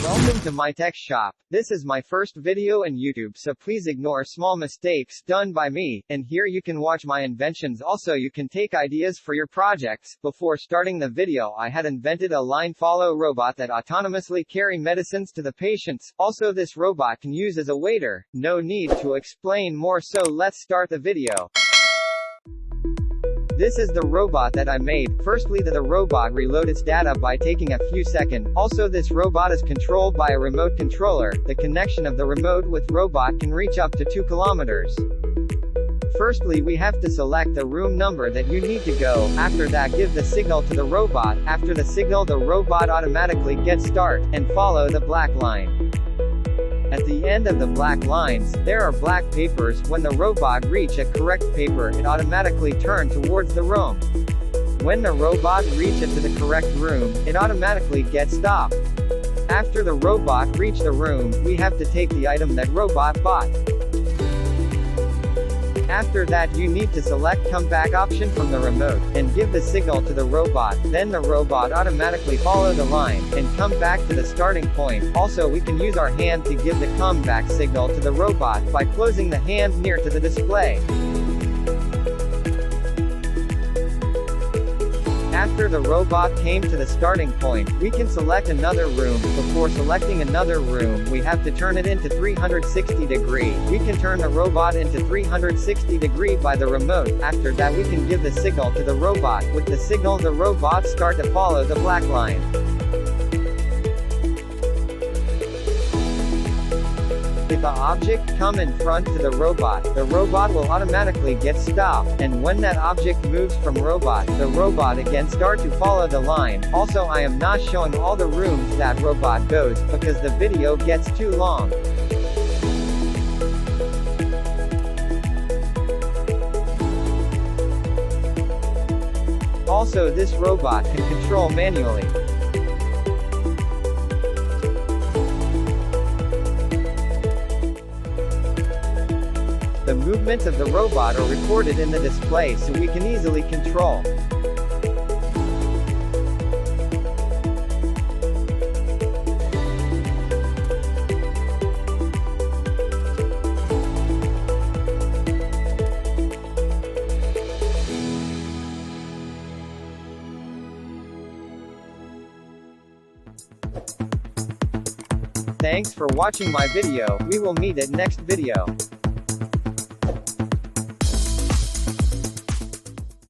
Welcome to my tech shop. This is my first video in YouTube, so please ignore small mistakes done by me, and here you can watch my inventions. Also, you can take ideas for your projects. Before starting the video, I had invented a line follow robot that autonomously carry medicines to the patients. Also, this robot can use as a waiter. No need to explain more, so let's start the video. This is the robot that I made. Firstly, the robot reload its data by taking a few seconds. Also, this robot is controlled by a remote controller. The connection of the remote with robot can reach up to 2 kilometers. Firstly, we have to select the room number that you need to go. After that, give the signal to the robot. After the signal, the robot automatically gets start, and follow the black line. At the end of the black lines, there are black papers. When the robot reach a correct paper, it automatically turn towards the room. When the robot reaches to the correct room, it automatically gets stopped. After the robot reach the room, we have to take the item that robot bought. After that, you need to select come back option from the remote, and give the signal to the robot. Then the robot automatically follow the line, and come back to the starting point. Also, we can use our hand to give the come back signal to the robot, by closing the hand near to the display. After the robot came to the starting point, we can select another room. Before selecting another room, we have to turn it into 360 degree. We can turn the robot into 360 degree by the remote. After that, we can give the signal to the robot. With the signal, the robot start to follow the black line. If the object come in front to the robot will automatically get stopped, and when that object moves from robot, the robot again start to follow the line. Also, I am not showing all the rooms that robot goes, because the video gets too long. Also, this robot can control manually. The movements of the robot are recorded in the display so we can easily control. Thanks for watching my video. We will meet at next video.